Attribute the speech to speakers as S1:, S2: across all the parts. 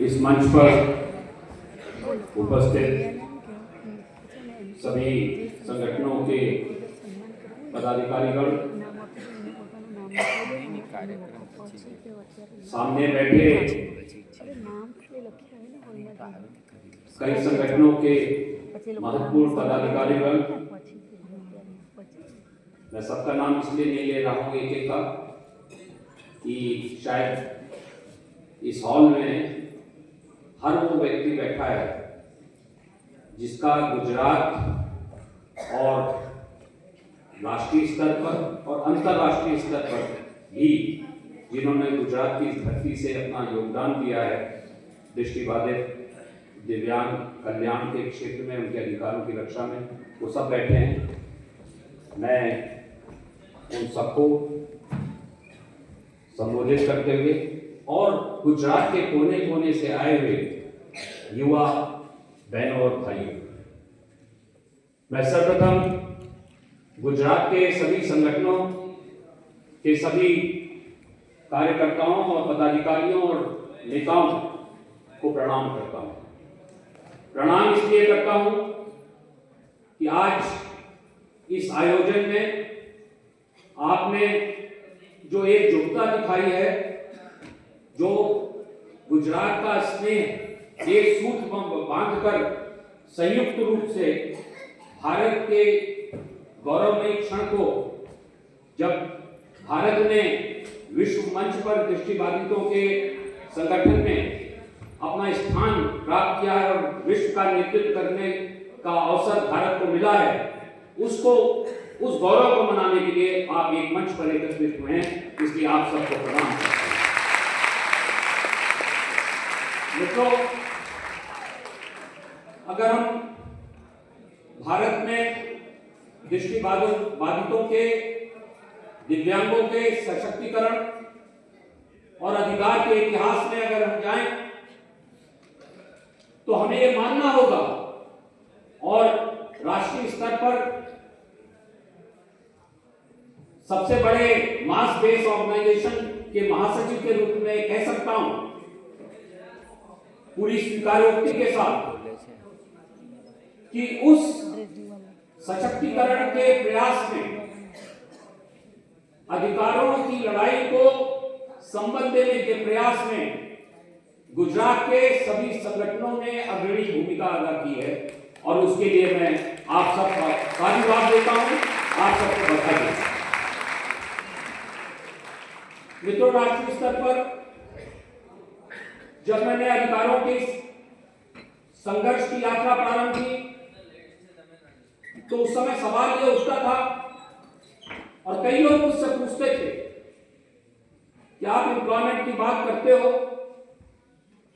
S1: इस मंच पर उपस्थित सभी संगठनों के पदाधिकारीगण, सामने बैठे कई संगठनों के महत्वपूर्ण पदाधिकारीगण, मैं सबका नाम इसलिए नहीं ले रहा हूँ एक एक का कि शायद इस हॉल में हर वो व्यक्ति बैठा है जिसका गुजरात और राष्ट्रीय स्तर पर और अंतर्राष्ट्रीय स्तर पर भी जिन्होंने गुजरात की धरती से अपना योगदान दिया है दृष्टिबाधित दिव्यांग कल्याण के क्षेत्र में, उनके अधिकारों की रक्षा में, वो सब बैठे हैं। मैं उन सबको संबोधित करते हुए और गुजरात के कोने कोने से आए हुए युवा बहनों और भाइयों, मैं सर्वप्रथम गुजरात के सभी संगठनों के सभी कार्यकर्ताओं और पदाधिकारियों और नेताओं को प्रणाम करता हूं। प्रणाम इसलिए करता हूं कि आज इस आयोजन में आपने जो एकजुटता दिखाई है, जो गुजरात का स्नेह एक सूत्र बांधकर संयुक्त रूप से भारत के गौरवमयी क्षण को, जब भारत ने विश्व मंच पर दृष्टिबाधितों के संगठन में अपना स्थान प्राप्त किया है और विश्व का नेतृत्व करने का अवसर भारत को मिला है, उसको उस गौरव को मनाने के लिए आप एक मंच पर एकत्रित हुए हैं, इसलिए आप सबको प्रणाम करते हैं। मित्रों, अगर हम भारत में दृष्टिबाधितों के, दिव्यांगों के सशक्तिकरण और अधिकार के इतिहास में अगर हम जाएं तो हमें ये मानना होगा और राष्ट्रीय स्तर पर सबसे बड़े मास बेस ऑर्गेनाइजेशन के महासचिव के रूप में कह सकता हूं पूरी स्वीकारोक्ति के साथ कि उस सशक्तिकरण के प्रयास में, अधिकारों की लड़ाई को संबल देने के प्रयास में गुजरात के सभी संगठनों ने अग्रणी भूमिका अदा की है और उसके लिए मैं आप सबका साधुवाद देता हूं, आप सबको बधाई देता हूं। मित्रों, राष्ट्रीय स्तर पर जब मैंने अधिकारों के संघर्ष की यात्रा प्रारंभ की तो उस समय सवाल यह उठता था और कई लोग मुझसे पूछते थे कि आप एम्प्लॉयमेंट की बात करते हो,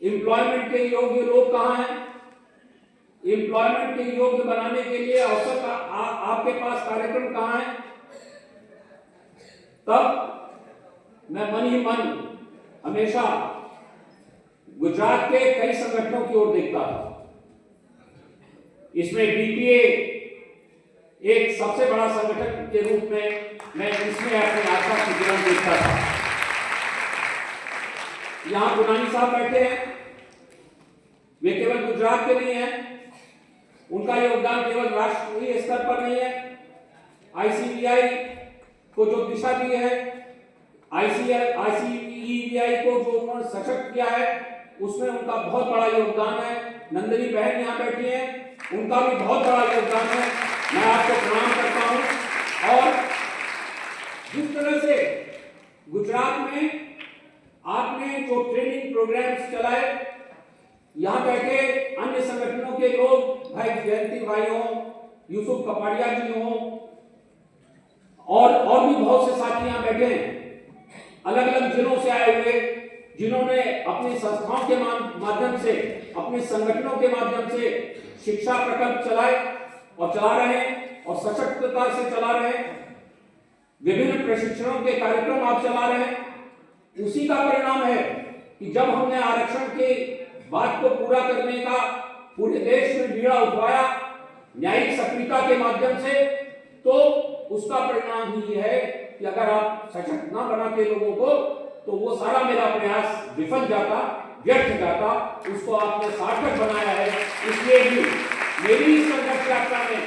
S1: एम्प्लॉयमेंट के योग्य लोग कहां हैं, एम्प्लॉयमेंट के योग्य बनाने के लिए अवसर का आपके पास कार्यक्रम कहां है। तब मैं मन ही मन हमेशा गुजरात के कई संगठनों की ओर देखता था। इसमें बीपीए एक सबसे बड़ा संगठन के रूप में मैं इसमें अपने आस्था की किरण देखता था। यहां गुनानी साहब बैठे हैं, वे केवल गुजरात के नहीं हैं, उनका योगदान केवल राष्ट्रीय स्तर पर नहीं है। आईसीईआई को जो दिशा दी है, आईसीईआई को जो उन्होंने सशक्त किया है, उसमें उनका बहुत बड़ा योगदान है। नंदिनी बहन यहाँ बैठी हैं, उनका भी बहुत बड़ा योगदान है। मैं आपको प्रणाम करता हूं। और जिस तरह से गुजरात में आपने जो ट्रेनिंग प्रोग्राम्स चलाए, यहां बैठे अन्य संगठनों के लोग, भाई जयंती भाई हो, यूसुफ कपाड़िया जी हो और भी बहुत से साथी यहां बैठे हैं, अलग अलग जिलों से आए हुए, जिन्होंने अपनी संस्थाओं के माध्यम से, अपने संगठनों के माध्यम से शिक्षा प्रकल्प चलाए और चला रहे हैं और सशक्तता से चला रहे हैं। विभिन्न प्रशिक्षणों के कार्यक्रम आप चला रहे हैं। उसी का परिणाम है कि जब हमने आरक्षण की बात को पूरा करने का पूरे देश में बीड़ा उठवाया न्यायिक सक्रियता के माध्यम से, तो उसका परिणाम ही है कि अगर आप सशक्त ना बनाते लोगों को तो वो सारा मेरा प्रयास विफल जाता, व्यर्थ जाता, उसको आपने सार्थक बनाया है। इसलिए भी मेरी संघर्ष यात्रा में,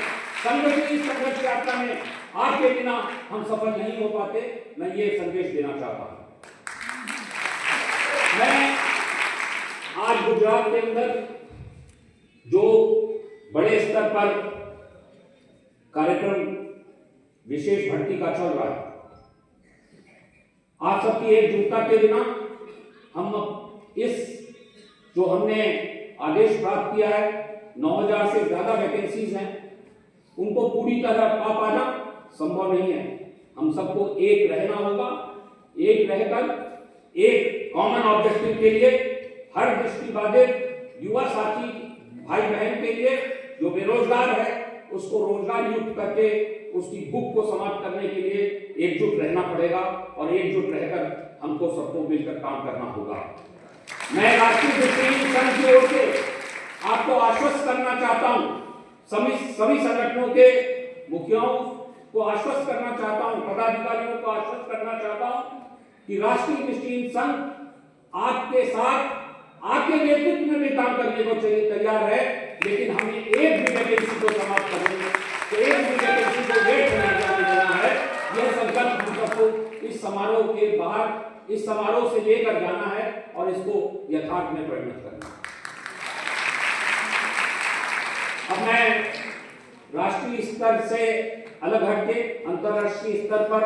S1: संघ की संघर्ष यात्रा में आपके बिना हम सफल नहीं हो पाते। मैं ये संदेश देना चाहता हूं। मैं आज गुजरात के अंदर जो बड़े स्तर पर कार्यक्रम विशेष भर्ती का चल रहा है, आप सबकी एकजुटता के बिना हम इस जो हमने आदेश प्राप्त किया है, 9000 से ज्यादा वैकेंसीज हैं, उनको पूरी तरह पा पाना संभव नहीं है। हम सबको एक रहना होगा, एक रहकर एक कॉमन ऑब्जेक्टिव के लिए हर दृष्टिबाधित युवा साथी भाई बहन के लिए जो बेरोजगार है उसको रोजगार युक्त करके उसकी भूख को समाप्त करने के लिए एकजुट रहना पड़ेगा और एकजुट रहकर हमको सबको मिलकर काम करना होगा। मैं राष्ट्रीय दृष्टिहीन संघ की ओर से आपको आश्वस्त करना चाहता हूं, सभी संगठनों के मुखियाओं को आश्वस्त करना चाहता हूं, पदाधिकारियों को आश्वस्त करना चाहता हूं कि राष्ट्रीय दृष्टिहीन संघ आपके साथ आपके नेतृत्व में भी काम करने को तैयार है, लेकिन हमें एक भी वैकेंसी को समाप्त करने, तो एक भी वैकेंसी को वेट नहीं जाने देना है। यह संकल्प हम सबको इस समारोह के बाहर, इस समारोह से लेकर जाना है और इसको यथार्थ में परिणत करना है। अब मैं राष्ट्रीय स्तर से अलग हटके अंतर्राष्ट्रीय स्तर पर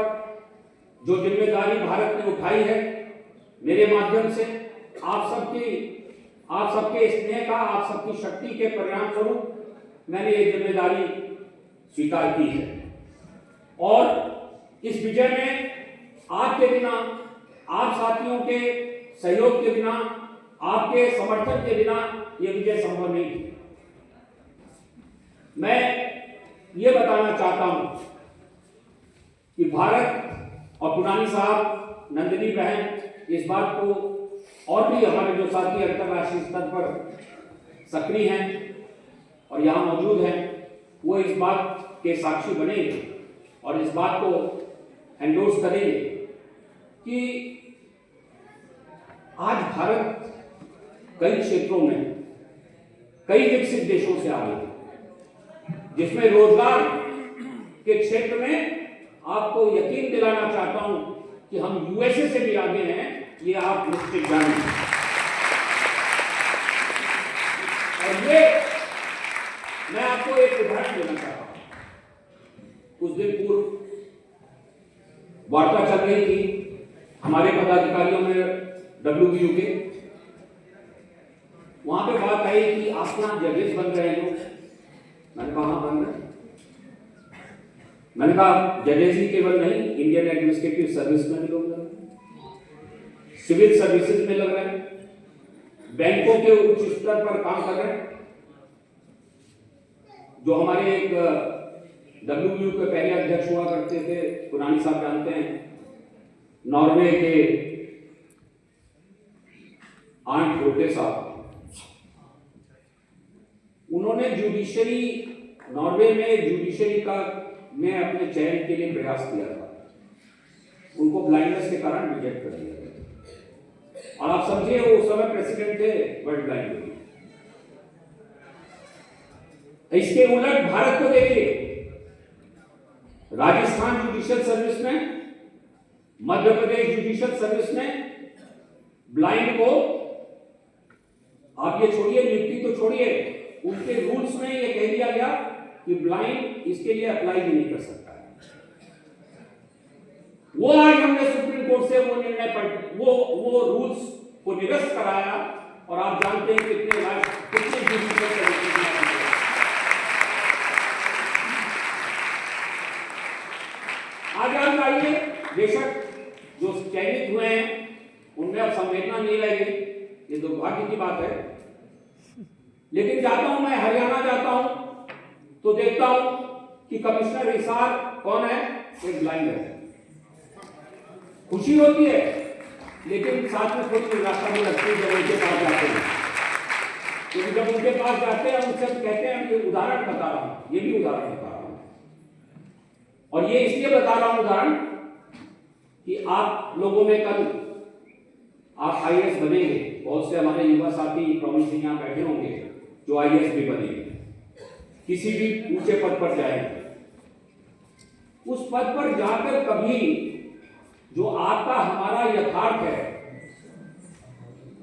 S1: जो जिम्मेदारी भारत ने उठाई है, मेरे माध्यम से आप सबके स्नेह का, आप सबकी शक्ति के परिणाम स्वरूप मैंने ये जिम्मेदारी स्वीकार की है और इस विजय में आपके बिना, आप साथियों के सहयोग के बिना, आपके समर्थन के बिना ये विजय संभव नहीं थी। मैं ये बताना चाहता हूं कि भारत और पुरानी साहब, नंदिनी बहन इस बात को, और भी हमारे जो साथी अंतर्राष्ट्रीय स्तर पर सक्रिय हैं और यहाँ मौजूद हैं, वो इस बात के साक्षी बनेंगे और इस बात को एंडोर्स करेंगे कि आज भारत कई क्षेत्रों में कई विकसित देशों से आगे है, जिसमें रोजगार के क्षेत्र में आपको यकीन दिलाना चाहता हूं कि हम यूएसए से भी आगे हैं, ये आप निश्चित जानें। और ये मैं आपको एक उदाहरण देना चाहता हूं। कुछ दिन पूर्व वार्ता चल रही थी हमारे पदाधिकारियों में WBU के, वहां पे बात आई कि आप यहाँ जजेस बन रहे हैं लोग। मैंने कहा हाँ बन रहे। मैंने कहा जजेस ही केवल नहीं, इंडियन एडमिनिस्ट्रेटिव सर्विस में भी लोग लग रहे हैं, सिविल सर्विसेज में लग रहे हैं, बैंकों के उच्च स्तर पर काम कर रहे हैं। जो हमारे एक WBU के पहले अध्यक्ष हुआ करते थे, पुरानी साहब जानते हैं, नॉर्वे के आर्ट रोटे साहब, उन्होंने जुडिशरी, नॉर्वे में जुडिशरी का में अपने चयन के लिए प्रयास किया था, उनको ब्लाइंडनेस के कारण रिजेक्ट कर दिया गया। और आप समझिए वो उस समय प्रेसिडेंट थे वर्ल्ड ब्लाइंड लीग। इसके उलट भारत को देखिए, राजस्थान जुडिशियल सर्विस में, मध्य प्रदेश जुडिशियल सर्विस में ब्लाइंड को, आप ये छोड़िए नियुक्ति तो छोड़िए, उनके रूल्स में ये कह दिया गया कि ब्लाइंड इसके लिए अप्लाई भी नहीं कर सकता है। वो आज हमने सुप्रीम कोर्ट से वो निर्णय पर वो रूल्स को निरस्त कराया और आप जानते हैं कितने जुडिशियल आज आप आइए, बेशक जो चयनित हुए हैं उनमें अब संवेदना नहीं रहेगी, ये दुर्भाग्य की बात है। लेकिन जाता हूं मैं हरियाणा जाता हूं तो देखता हूं कि कमिश्नर हिसार कौन है, एक ब्लाइंड है। खुशी होती है लेकिन साथ में थोड़ी निराशा भी लगती है जब उनके पास जाते हैं, क्योंकि जब उनके पास जाते हैं उनसे कहते हैं ये उदाहरण बता रहा हूं, ये भी उदाहरण बता रहा हूं, और ये इसलिए बता रहा हूं उदाहरण कि आप लोगों में कल आप आईएएस बनेंगे, बहुत से हमारे युवा साथी प्रॉमिसिंग यहाँ बैठे होंगे जो आईएएस भी बनेंगे, किसी भी ऊंचे पद पर जाएंगे। उस पद पर जाकर कभी जो आपका हमारा यथार्थ है,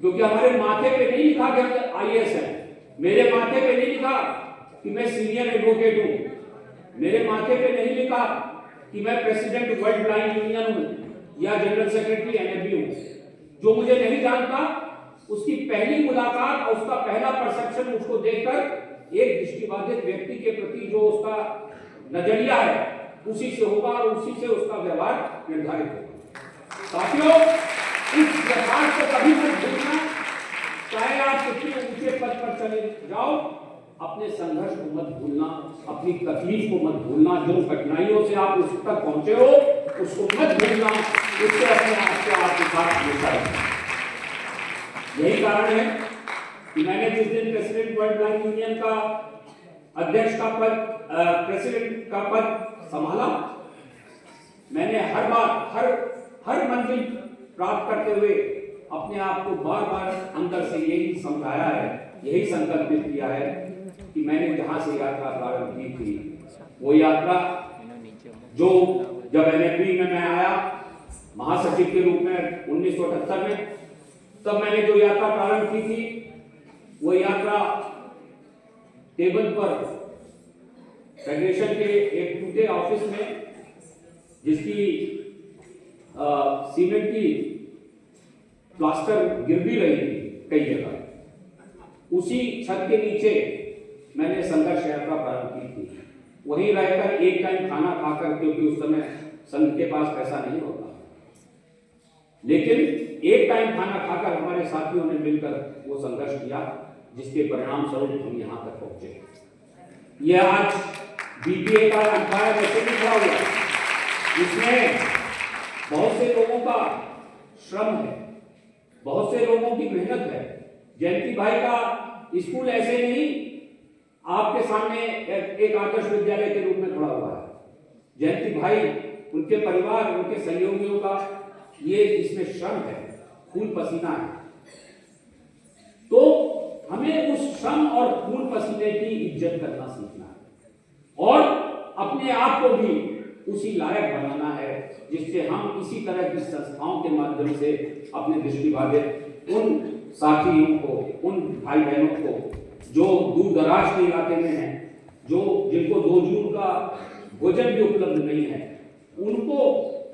S1: क्योंकि हमारे माथे पे नहीं लिखा कि हम आईएएस हैं, मेरे माथे पे नहीं लिखा कि मैं सीनियर एडवोकेट हूं, मेरे माथे पे नहीं लिखा कि मैं प्रेसिडेंट वर्ल्ड ब्लाइंड यूनियन हूं या जनरल सेक्रेटरी एनएबी हूं। जो मुझे नहीं जानता उसकी पहली मुलाकात और उसका पहला परसेप्शन उसको देखकर एक दृष्टिबाधित व्यक्ति के प्रति जो उसका नजरिया है उसी से होगा और उसी से उसका व्यवहार निर्धारित होगा। साथियों, इस यथार्थ को कभी मत भूलना, चाहे आप कितने ऊंचे पद पर चले जाओ, अपने संघर्ष को मत भूलना, अपनी तकलीफ को मत भूलना, जो कठिनाइयों से आप उस तक पहुंचे हो उसको मत भूलना, उससे अपने आप को आपके साथ हमेशा रखना। यही कारण है कि मैंने जिस दिन प्रेसिडेंट वर्ल्ड ब्लाइंड यूनियन का अध्यक्ष का पद, प्रेसिडेंट का पद संभाला, मैंने हर बार हर मंजिल प्राप्त करते हुए अपने आप को बार बार अंदर से यही समझाया है, यही संकल्पित किया है कि मैंने जहां से यात्रा प्रारंभ की थी, वो यात्रा जो जब एनएपी में मैं आया महासचिव के रूप में 1978 में, तब मैंने जो यात्रा प्रारंभ की थी, वो यात्रा टेबल पर फेडरेशन के एक टूटे ऑफिस में, जिसकी सीमेंट की प्लास्टर गिर भी रही थी कई जगह, उसी छत के नीचे मैंने संघर्ष यात्रा प्रारंभ की थी। वहीं रहकर एक टाइम खाना खाकर, क्योंकि उस समय संघ के पास पैसा नहीं होता, लेकिन एक टाइम खाना खाकर हमारे साथियों ने मिलकर वो संघर्ष किया, जिसके परिणाम स्वरूप हम यहाँ तक पहुंचे। यह आज बीपीए का अध्याय वैसे भी खड़ा हुआ, इसमें बहुत से लोगों का श्रम है, बहुत से लोगों की मेहनत है। जयंती भाई का स्कूल ऐसे नहीं आपके सामने एक आदर्श विद्यालय के रूप में खड़ा हुआ है। जयंती भाई, उनके परिवार, उनके सहयोगियों का ये इसमें श्रम है, खून पसीना है। तो हमें उस श्रम और खून पसीने की इज्जत करना सीखना है और अपने आप को भी उसी लायक बनाना है, जिससे हम इसी तरह की संस्थाओं के माध्यम से अपने दृष्टिबाधित उन साथियों को, उन भाई बहनों को जो दूर दराज के इलाके में हैं, जो जिनको 2 जून का भोजन भी उपलब्ध नहीं है, उनको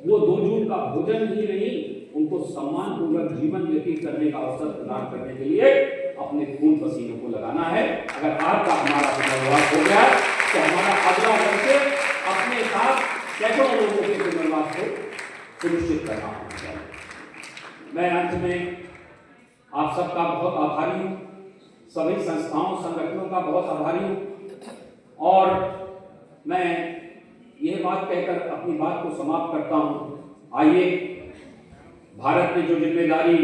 S1: वो 2 जून का भोजन ही नहीं, उनको सम्मान पूर्वक जीवन व्यतीत करने का अवसर प्रदान करने के लिए अपने खून पसीने को लगाना है। अगर आज का हमारा पुनर्वास हो गया तो हमारा अगला लक्ष्य अपने साथ सैकड़ों लोगों के पुनर्वास को सुनिश्चित करना होना चाहिए। मैं अंत में आप सबका बहुत आभारी हूँ, सभी संस्थाओं संगठनों का बहुत आभारी हूँ और मैं यह बात कहकर अपनी बात को समाप्त करता हूँ। आइए, भारत ने जो जिम्मेदारी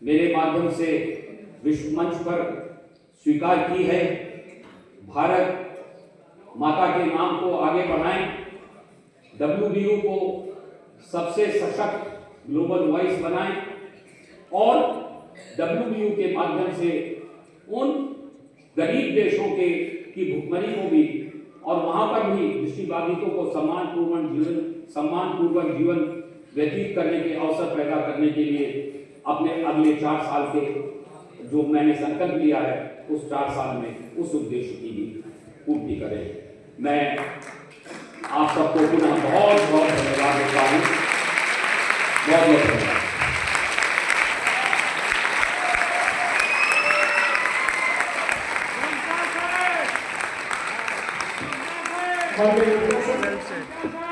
S1: मेरे माध्यम से विश्व मंच पर स्वीकार की है, भारत माता के नाम को आगे बढ़ाएं, WBU को सबसे सशक्त ग्लोबल वॉइस बनाएं और WBU के माध्यम से उन गरीब देशों की भुखमरी को भी और वहां पर भी दृष्टिबाधितों को सम्मानपूर्वक जीवन व्यतीत करने के अवसर पैदा करने के लिए अपने अगले 4 साल के जो मैंने संकल्प लिया है, उस 4 साल में उस उद्देश्य की भी पूर्ति करें। मैं आप सबको पुनः बहुत बहुत धन्यवाद देता हूँ। बहुत बहुत धन्यवाद।
S2: Well